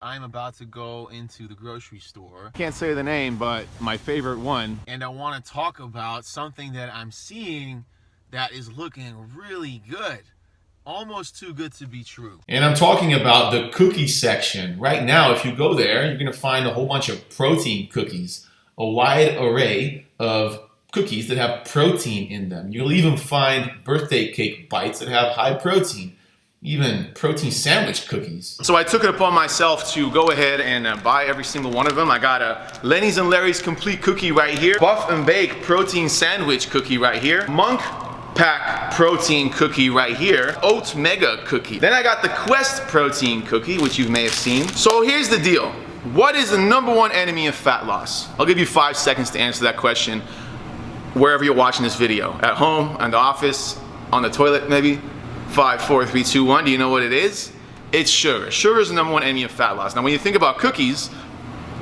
I'm about to go into the grocery store. Can't say the name, but my favorite one. And I want to talk about something that I'm seeing that is looking really good. Almost too good to be true. And I'm talking about the cookie section. Right now, if you go there, you're going to find a whole bunch of protein cookies. A wide array of cookies that have protein in them. You'll even find birthday cake bites that have high protein. Even protein sandwich cookies. So I took it upon myself to go ahead and buy every single one of them. I got a Lenny's and Larry's complete cookie right here. Buff and Bake protein sandwich cookie right here. Monk Pack protein cookie right here. Oat Mega cookie. Then I got the Quest protein cookie, which you may have seen. So here's the deal. What is the #1 enemy of fat loss? I'll give you 5 seconds to answer that question wherever you're watching this video. At home, in the office, on the toilet maybe. 5, 4, 3, 2, 1. Do you know what it is? It's sugar. Sugar is the #1 enemy of fat loss. Now when you think about cookies,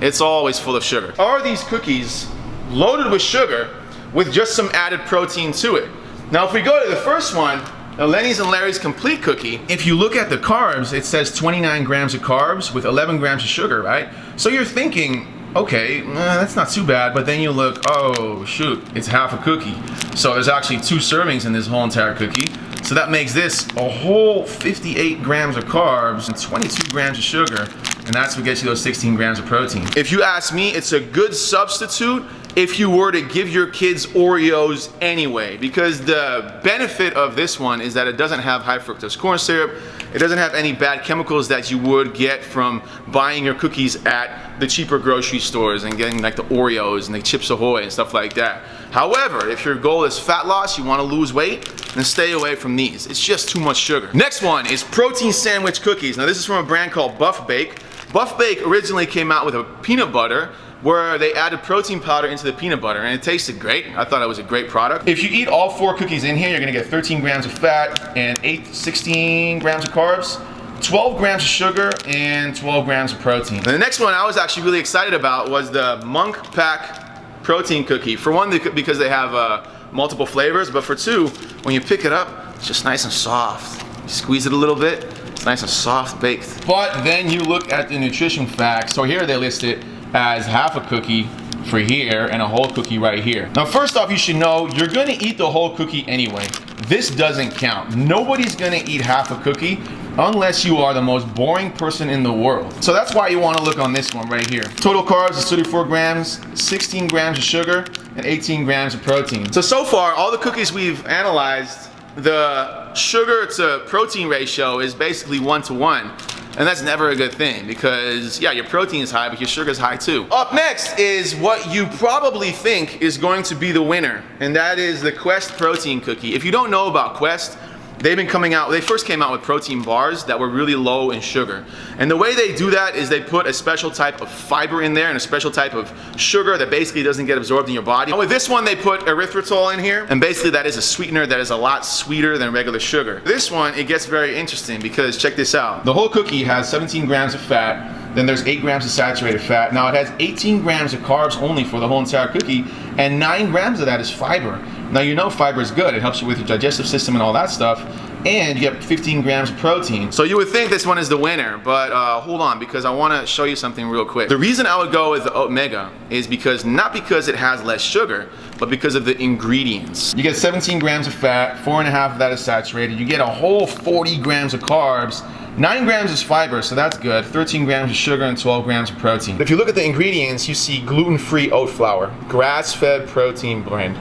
it's always full of sugar. Are these cookies loaded with sugar with just some added protein to it? Now if we go to the first one, the Lenny's and Larry's complete cookie, if you look at the carbs, it says 29 grams of carbs with 11 grams of sugar, right? So you're thinking, okay, that's not too bad, but then you look, oh shoot, it's half a cookie. So there's actually 2 servings in this whole entire cookie. So that makes this a whole 58 grams of carbs and 22 grams of sugar, and that's what gets you those 16 grams of protein. If you ask me, it's a good substitute if you were to give your kids Oreos anyway, because the benefit of this one is that it doesn't have high fructose corn syrup, it doesn't have any bad chemicals that you would get from buying your cookies at the cheaper grocery stores and getting like the Oreos and the Chips Ahoy and stuff like that. However, if your goal is fat loss, you want to lose weight, then stay away from these. It's just too much sugar. Next one is protein sandwich cookies. Now this is from a brand called Buff Bake. Buff Bake originally came out with a peanut butter where they added protein powder into the peanut butter, and it tasted great. I thought it was a great product. If you eat all 4 cookies in here, you're gonna get 13 grams of fat and 16 grams of carbs, 12 grams of sugar, and 12 grams of protein. And the next one I was actually really excited about was the Monk Pack protein cookie. For one, because they have multiple flavors, but for 2, when you pick it up, it's just nice and soft. You squeeze it a little bit, it's nice and soft baked. But then you look at the nutrition facts. So here they list it as half a cookie for here and a whole cookie right here. Now first off, you should know you're gonna eat the whole cookie anyway. This doesn't count. Nobody's gonna eat half a cookie unless you are the most boring person in the world. So that's why you wanna look on this one right here. Total carbs is 34 grams, 16 grams of sugar, and 18 grams of protein. So far, all the cookies we've analyzed, the sugar to protein ratio is basically 1-to-1. And that's never a good thing because, yeah, your protein is high, but your sugar is high too. Up next is what you probably think is going to be the winner, and that is the Quest protein cookie. If you don't know about Quest, they first came out with protein bars that were really low in sugar. And the way they do that is they put a special type of fiber in there and a special type of sugar that basically doesn't get absorbed in your body. And with this one, they put erythritol in here, and basically that is a sweetener that is a lot sweeter than regular sugar. This one, it gets very interesting because check this out. The whole cookie has 17 grams of fat, then there's 8 grams of saturated fat. Now it has 18 grams of carbs only for the whole entire cookie, and 9 grams of that is fiber. Now you know fiber is good, it helps you with your digestive system and all that stuff, and you get 15 grams of protein. So you would think this one is the winner, but hold on, because I wanna show you something real quick. The reason I would go with the Oat Mega is not because it has less sugar, but because of the ingredients. You get 17 grams of fat, 4.5 of that is saturated, you get a whole 40 grams of carbs, 9 grams is fiber, so that's good, 13 grams of sugar and 12 grams of protein. If you look at the ingredients, you see gluten-free oat flour, grass-fed protein blend.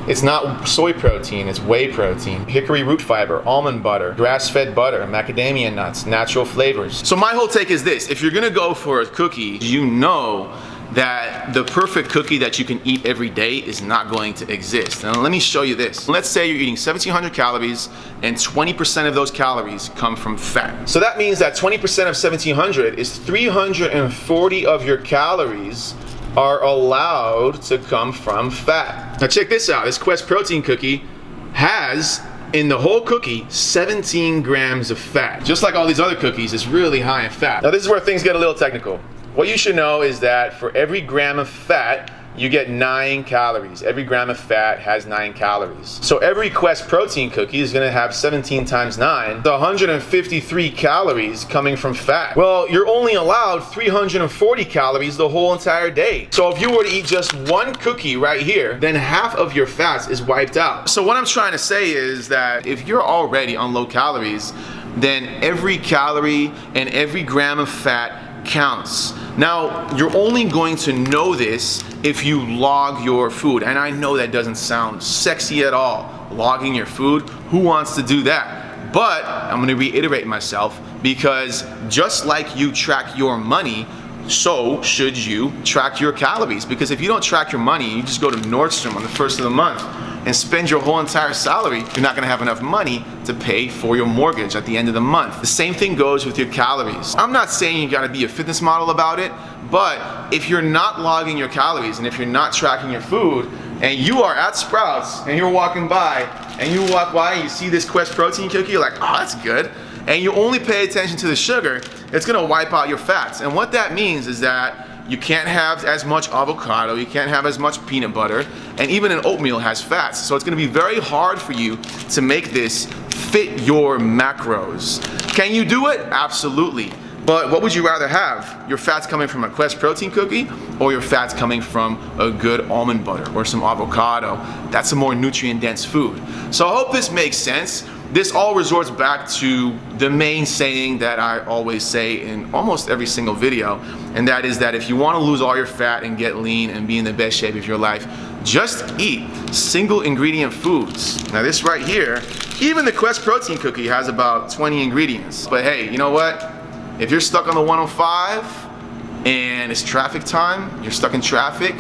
It's not soy protein, it's whey protein, hickory root fiber, almond butter, grass-fed butter, macadamia nuts, natural flavors. So my whole take is this: if you're gonna go for a cookie, you know that the perfect cookie that you can eat every day is not going to exist. Now let me show you this. Let's say you're eating 1,700 calories and 20% of those calories come from fat. So that means that 20% of 1,700 is 340 of your calories are allowed to come from fat. Now check this out, this Quest protein cookie has, in the whole cookie, 17 grams of fat. Just like all these other cookies, it's really high in fat. Now this is where things get a little technical. What you should know is that for every gram of fat, you get 9 calories. Every gram of fat has 9 calories. So every Quest protein cookie is gonna have 17 times 9, 153 calories coming from fat. Well, you're only allowed 340 calories the whole entire day. So if you were to eat just one cookie right here, then half of your fats is wiped out. So what I'm trying to say is that if you're already on low calories, then every calorie and every gram of fat counts. Now, you're only going to know this if you log your food. And I know that doesn't sound sexy at all, logging your food. Who wants to do that? But I'm gonna reiterate myself, because just like you track your money, so should you track your calories. Because if you don't track your money, you just go to Nordstrom on the 1st of the month and spend your whole entire salary, you're not gonna have enough money to pay for your mortgage at the end of the month. The same thing goes with your calories. I'm not saying you gotta be a fitness model about it, but if you're not logging your calories and if you're not tracking your food, and you are at Sprouts and you're walking by and you walk by and you see this Quest protein cookie, you're like, oh, that's good. And you only pay attention to the sugar, it's gonna wipe out your fats. And what that means is that you can't have as much avocado, you can't have as much peanut butter, and even an oatmeal has fats. So it's gonna be very hard for you to make this fit your macros. Can you do it? Absolutely. But what would you rather have? Your fats coming from a Quest protein cookie, or your fats coming from a good almond butter or some avocado? That's a more nutrient dense food. So I hope this makes sense. This all resorts back to the main saying that I always say in almost every single video, and that is that if you want to lose all your fat and get lean and be in the best shape of your life, just eat single ingredient foods. Now this right here, even the Quest protein cookie has about 20 ingredients. But hey, you know what? If you're stuck on the 105 and it's traffic time, you're stuck in traffic,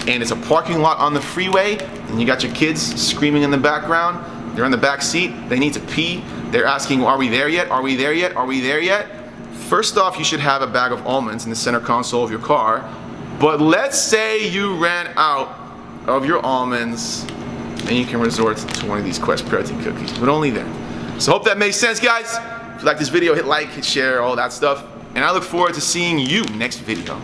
and it's a parking lot on the freeway, and you got your kids screaming in the background, they're in the back seat, they need to pee, they're asking, are we there yet? Are we there yet? Are we there yet? First off, you should have a bag of almonds in the center console of your car. But let's say you ran out of your almonds, then you can resort to one of these Quest protein cookies, but only then. So hope that makes sense, guys. If you like this video, hit like, hit share, all that stuff. And I look forward to seeing you next video.